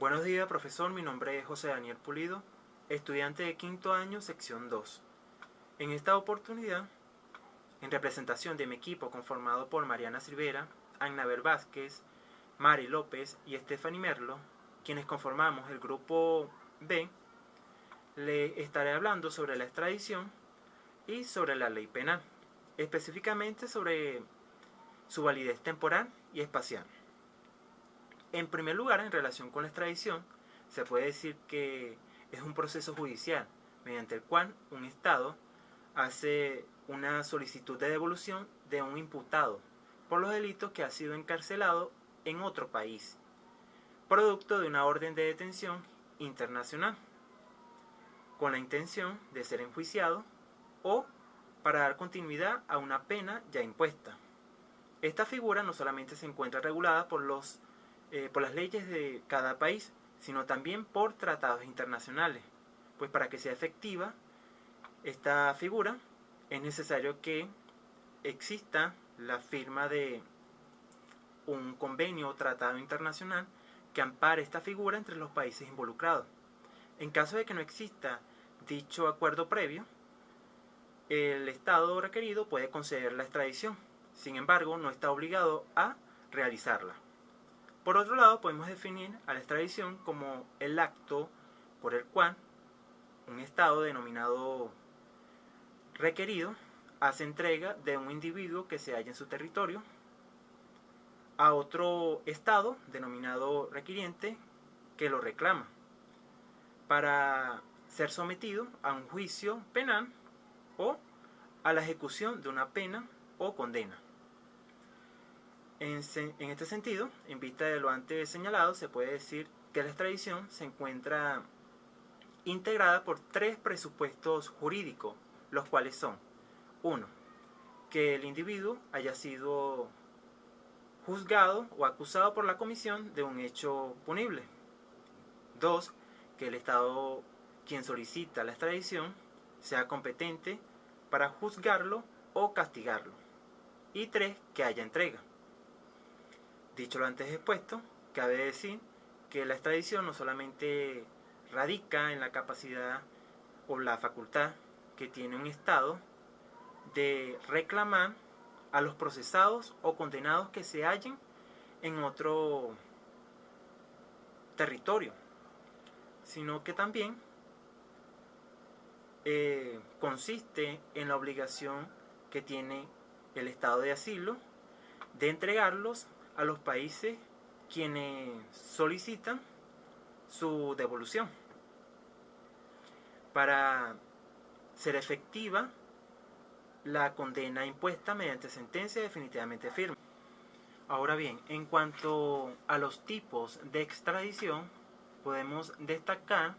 Buenos días, profesor. Mi nombre es José Daniel Pulido, estudiante de quinto año, sección 2. En esta oportunidad, en representación de mi equipo conformado por Mariana Silvera, Annabel Vázquez, Mari López y Stephanie Merlo, quienes conformamos el grupo B, le estaré hablando sobre la extradición y sobre la ley penal, específicamente sobre su validez temporal y espacial. En primer lugar, en relación con la extradición, se puede decir que es un proceso judicial mediante el cual un Estado hace una solicitud de devolución de un imputado por los delitos que ha sido encarcelado en otro país, producto de una orden de detención internacional, con la intención de ser enjuiciado o para dar continuidad a una pena ya impuesta. Esta figura no solamente se encuentra regulada por las leyes de cada país, sino también por tratados internacionales, pues para que sea efectiva esta figura es necesario que exista la firma de un convenio o tratado internacional que ampare esta figura entre los países involucrados. En caso de que no exista dicho acuerdo previo, el Estado requerido puede conceder la extradición. Sin embargo, no está obligado a realizarla. Por otro lado, podemos definir a la extradición como el acto por el cual un Estado denominado requerido hace entrega de un individuo que se halla en su territorio a otro Estado denominado requiriente que lo reclama para ser sometido a un juicio penal o a la ejecución de una pena o condena. En este sentido, en vista de lo antes señalado, se puede decir que la extradición se encuentra integrada por tres presupuestos jurídicos, los cuales son: 1. Que el individuo haya sido juzgado o acusado por la comisión de un hecho punible. 2. Que el Estado, quien solicita la extradición, sea competente para juzgarlo o castigarlo. Y 3. Que haya entrega. Dicho lo antes expuesto, cabe decir que la extradición no solamente radica en la capacidad o la facultad que tiene un Estado de reclamar a los procesados o condenados que se hallen en otro territorio, sino que también consiste en la obligación que tiene el Estado de asilo de entregarlos a los países quienes solicitan su devolución para ser efectiva la condena impuesta mediante sentencia definitivamente firme. Ahora bien, en cuanto a los tipos de extradición, podemos destacar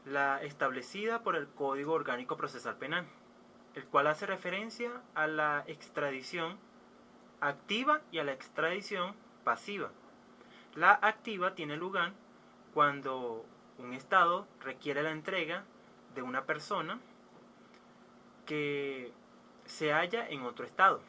la establecida por el Código Orgánico Procesal Penal, el cual hace referencia a la extradición activa y a la extradición pasiva. La activa tiene lugar cuando un Estado requiere la entrega de una persona que se halla en otro Estado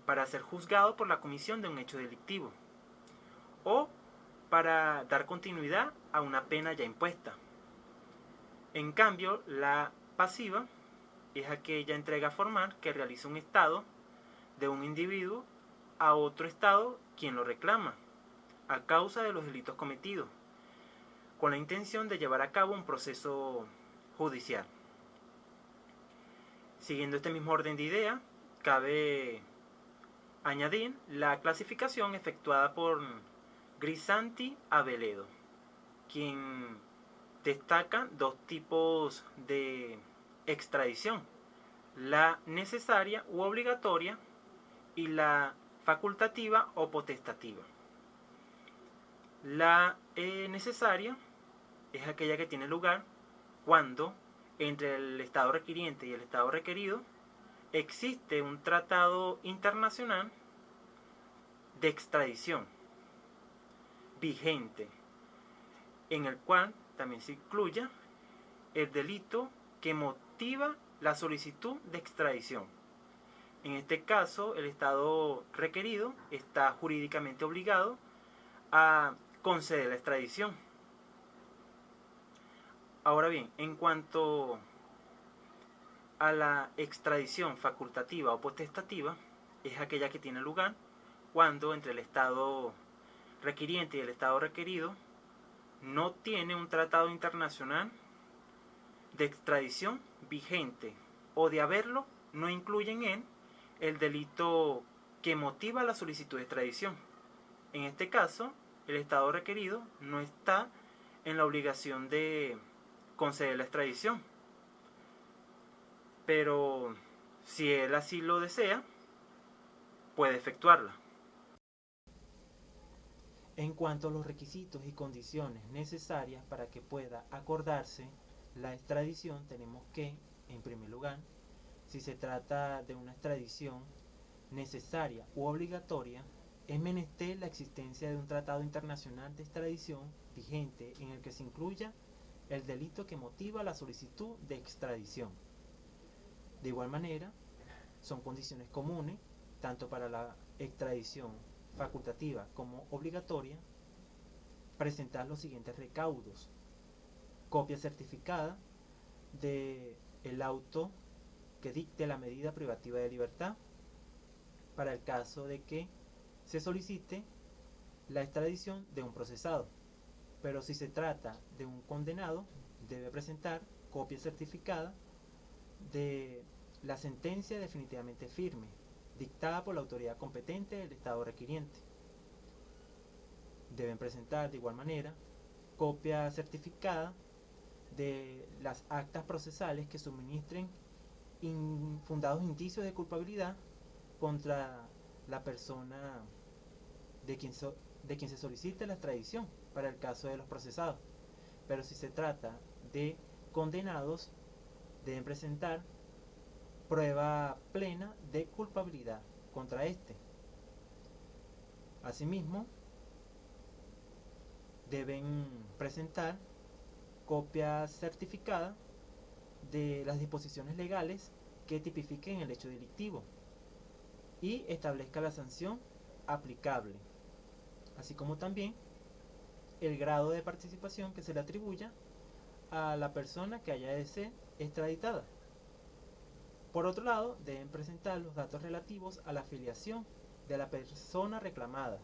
para ser juzgado por la comisión de un hecho delictivo o para dar continuidad a una pena ya impuesta. En cambio, la pasiva es aquella entrega formal que realiza un Estado de un individuo a otro Estado quien lo reclama a causa de los delitos cometidos, con la intención de llevar a cabo un proceso judicial. Siguiendo este mismo orden de idea, cabe añadir la clasificación efectuada por Grisanti Aveledo, quien destaca dos tipos de extradición: la necesaria u obligatoria y la facultativa o potestativa. La necesaria es aquella que tiene lugar cuando entre el Estado requiriente y el Estado requerido existe un tratado internacional de extradición vigente, en el cual también se incluya el delito que motiva la solicitud de extradición. En este caso, el Estado requerido está jurídicamente obligado a concede la extradición. Ahora bien, en cuanto a la extradición facultativa o potestativa, es aquella que tiene lugar cuando entre el Estado requiriente y el Estado requerido no tiene un tratado internacional de extradición vigente, o de haberlo, no incluye en él el delito que motiva la solicitud de extradición. En este caso, el Estado requerido no está en la obligación de conceder la extradición, pero si él así lo desea, puede efectuarla. En cuanto a los requisitos y condiciones necesarias para que pueda acordarse la extradición, tenemos que, en primer lugar, si se trata de una extradición necesaria u obligatoria, es menester la existencia de un tratado internacional de extradición vigente en el que se incluya el delito que motiva la solicitud de extradición. De igual manera, son condiciones comunes, tanto para la extradición facultativa como obligatoria, presentar los siguientes recaudos: copia certificada del auto que dicte la medida privativa de libertad, para el caso de que se solicite la extradición de un procesado. Pero si se trata de un condenado, debe presentar copia certificada de la sentencia definitivamente firme, dictada por la autoridad competente del Estado requiriente. Deben presentar de igual manera copia certificada de las actas procesales que suministren infundados indicios de culpabilidad contra la persona de quien se solicite la extradición, para el caso de los procesados. Pero si se trata de condenados, deben presentar prueba plena de culpabilidad contra este. Asimismo, deben presentar copia certificada de las disposiciones legales que tipifiquen el hecho delictivo y establezca la sanción aplicable, así como también el grado de participación que se le atribuya a la persona que haya de ser extraditada. Por otro lado, deben presentar los datos relativos a la afiliación de la persona reclamada,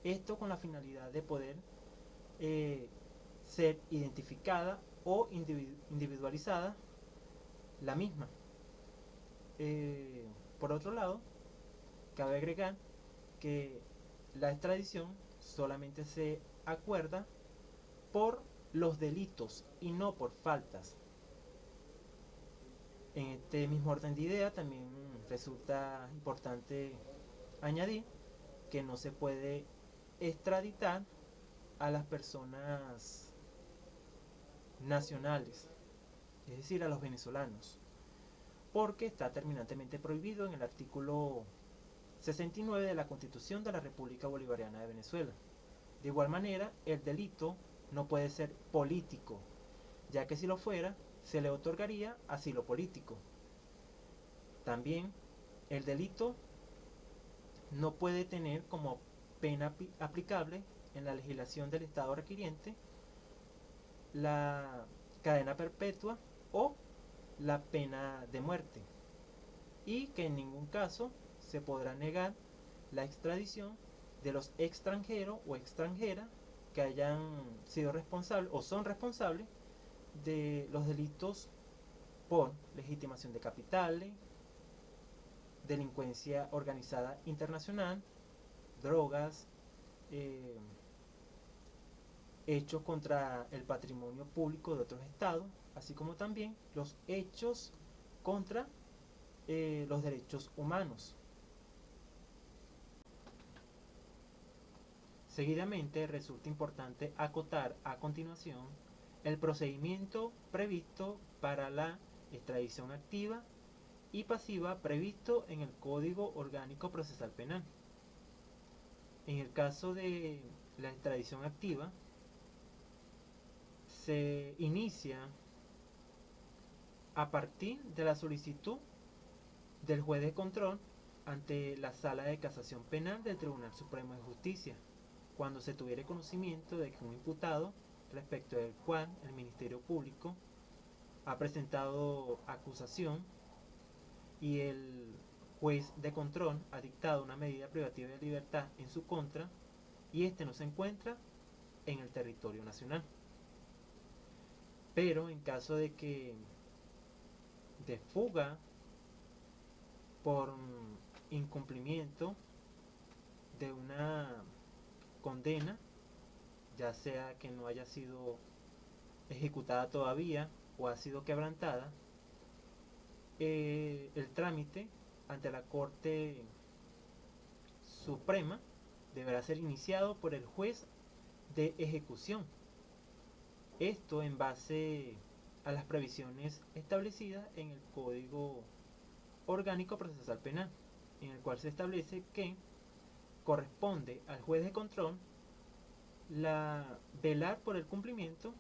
esto con la finalidad de poder ser identificada o individualizada la misma. Por otro lado, cabe agregar que la extradición solamente se acuerda por los delitos y no por faltas. En este mismo orden de idea también resulta importante añadir que no se puede extraditar a las personas nacionales, es decir, a los venezolanos, porque está terminantemente prohibido en el artículo 69 de la Constitución de la República Bolivariana de Venezuela. De igual manera, el delito no puede ser político, ya que si lo fuera, se le otorgaría asilo político. También, el delito no puede tener como pena aplicable en la legislación del Estado requiriente la cadena perpetua o la pena de muerte, y que en ningún caso se podrá negar la extradición de los extranjeros o extranjeras que hayan sido responsables o son responsables de los delitos por legitimación de capitales, delincuencia organizada internacional, drogas, hechos contra el patrimonio público de otros estados, así como también los hechos contra los derechos humanos. Seguidamente, resulta importante acotar a continuación el procedimiento previsto para la extradición activa y pasiva previsto en el Código Orgánico Procesal Penal. En el caso de la extradición activa, se inicia a partir de la solicitud del juez de control ante la Sala de Casación Penal del Tribunal Supremo de Justicia, cuando se tuviere conocimiento de que un imputado, respecto del cual el Ministerio Público ha presentado acusación y el juez de control ha dictado una medida privativa de libertad en su contra y este no se encuentra en el territorio nacional. Pero en caso de que de fuga por incumplimiento de una condena, ya sea que no haya sido ejecutada todavía o ha sido quebrantada, el trámite ante la Corte Suprema deberá ser iniciado por el juez de ejecución. Esto en base a las previsiones establecidas en el Código Orgánico Procesal Penal, en el cual se establece que corresponde al juez de control velar por el cumplimiento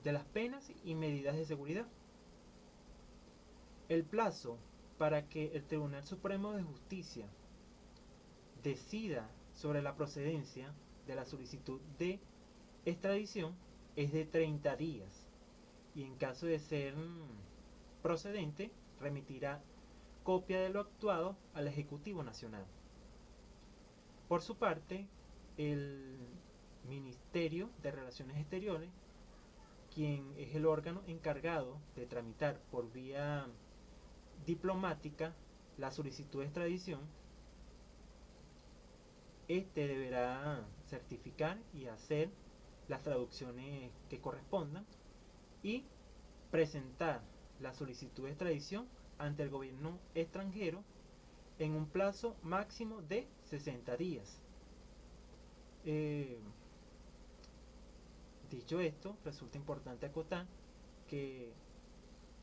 de las penas y medidas de seguridad. El plazo para que el Tribunal Supremo de Justicia decida sobre la procedencia de la solicitud de extradición es de 30 días y en caso de ser procedente remitirá copia de lo actuado al Ejecutivo Nacional. Por su parte, el Ministerio de Relaciones Exteriores, quien es el órgano encargado de tramitar por vía diplomática la solicitud de extradición, este deberá certificar y hacer las traducciones que correspondan y presentar la solicitud de extradición ante el gobierno extranjero en un plazo máximo de 60 días. Dicho esto, resulta importante acotar que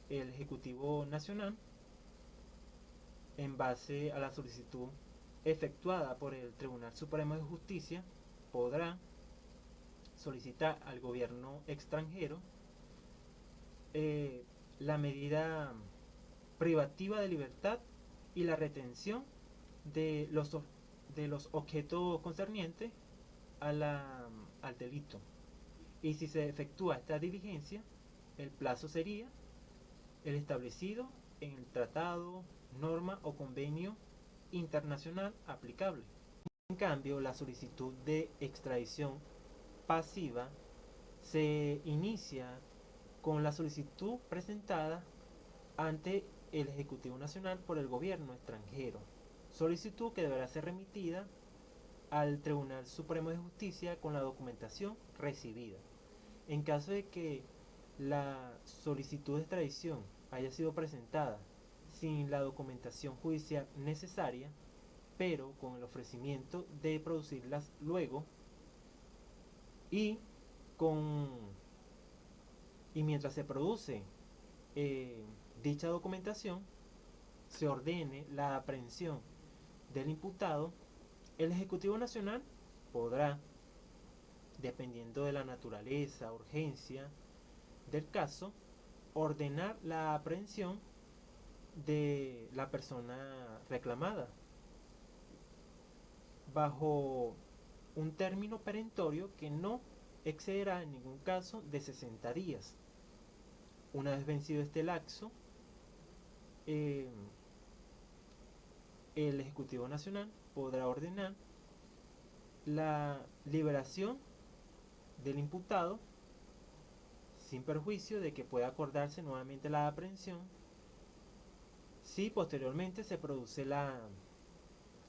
el Ejecutivo Nacional, en base a la solicitud efectuada por el Tribunal Supremo de Justicia, podrá solicitar al gobierno extranjero la medida privativa de libertad y la retención de los objetos concernientes al delito. Y si se efectúa esta diligencia, el plazo sería el establecido en el tratado, norma o convenio internacional aplicable. En cambio, la solicitud de extradición pasiva se inicia con la solicitud presentada ante el Ejecutivo Nacional por el gobierno extranjero, solicitud que deberá ser remitida al Tribunal Supremo de Justicia con la documentación recibida. En caso de que la solicitud de extradición haya sido presentada sin la documentación judicial necesaria, pero con el ofrecimiento de producirlas luego y mientras se produce dicha documentación, se ordene la aprehensión del imputado, el Ejecutivo Nacional podrá, dependiendo de la naturaleza, urgencia del caso, ordenar la aprehensión de la persona reclamada bajo un término perentorio que no excederá en ningún caso de 60 días. Una vez vencido este lapso, el Ejecutivo Nacional podrá ordenar la liberación del imputado sin perjuicio de que pueda acordarse nuevamente la aprehensión si posteriormente se produce la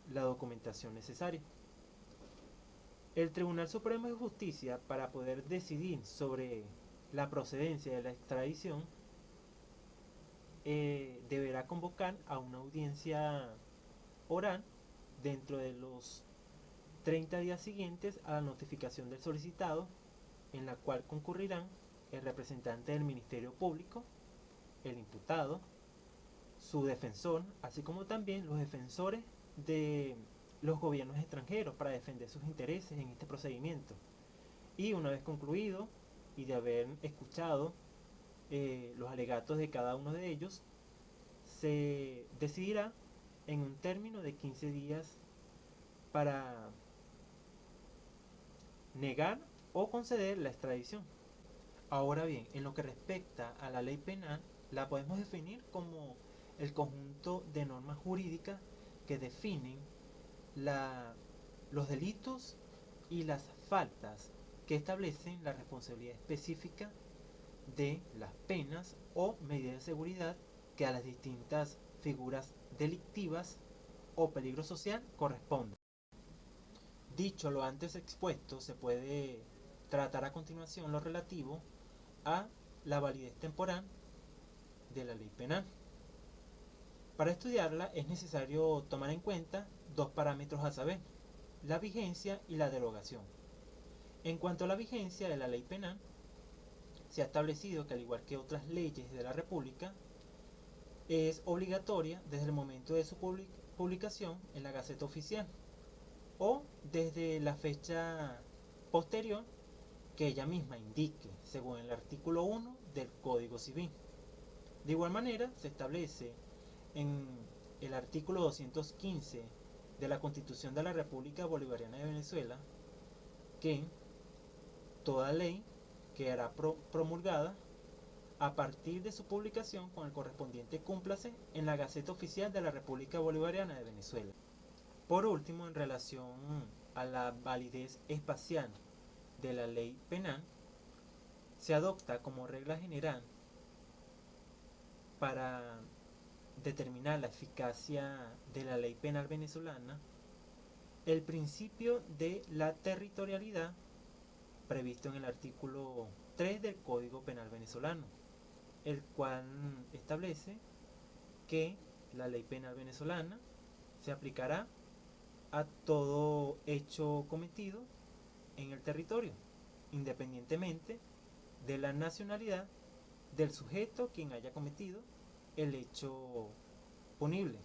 documentación necesaria. El Tribunal Supremo de Justicia, para poder decidir sobre la procedencia de la extradición, deberá convocar a una audiencia oral dentro de los 30 días siguientes a la notificación del solicitado, en la cual concurrirán el representante del Ministerio Público, el imputado, su defensor, así como también los defensores de los gobiernos extranjeros para defender sus intereses en este procedimiento. Y una vez concluido y de haber escuchado los alegatos de cada uno de ellos, se decidirá en un término de 15 días para negar o conceder la extradición. Ahora bien, en lo que respecta a la ley penal, la podemos definir como el conjunto de normas jurídicas que definen los delitos y las faltas que establecen la responsabilidad específica de las penas o medidas de seguridad que a las distintas figuras delictivas o peligro social corresponden. Dicho lo antes expuesto, se puede tratar a continuación lo relativo a la validez temporal de la ley penal. Para estudiarla es necesario tomar en cuenta dos parámetros a saber, la vigencia y la derogación. En cuanto a la vigencia de la ley penal, se ha establecido que al igual que otras leyes de la República, es obligatoria desde el momento de su publicación en la Gaceta Oficial o desde la fecha posterior que ella misma indique, según el artículo 1 del Código Civil. De igual manera, se establece en el artículo 215 de la Constitución de la República Bolivariana de Venezuela que toda ley quedará promulgada a partir de su publicación con el correspondiente cúmplice en la Gaceta Oficial de la República Bolivariana de Venezuela. Por último, en relación a la validez espacial de la ley penal, se adopta como regla general para determinar la eficacia de la ley penal venezolana el principio de la territorialidad previsto en el artículo 3 del Código Penal venezolano, el cual establece que la ley penal venezolana se aplicará a todo hecho cometido en el territorio, independientemente de la nacionalidad del sujeto quien haya cometido el hecho punible.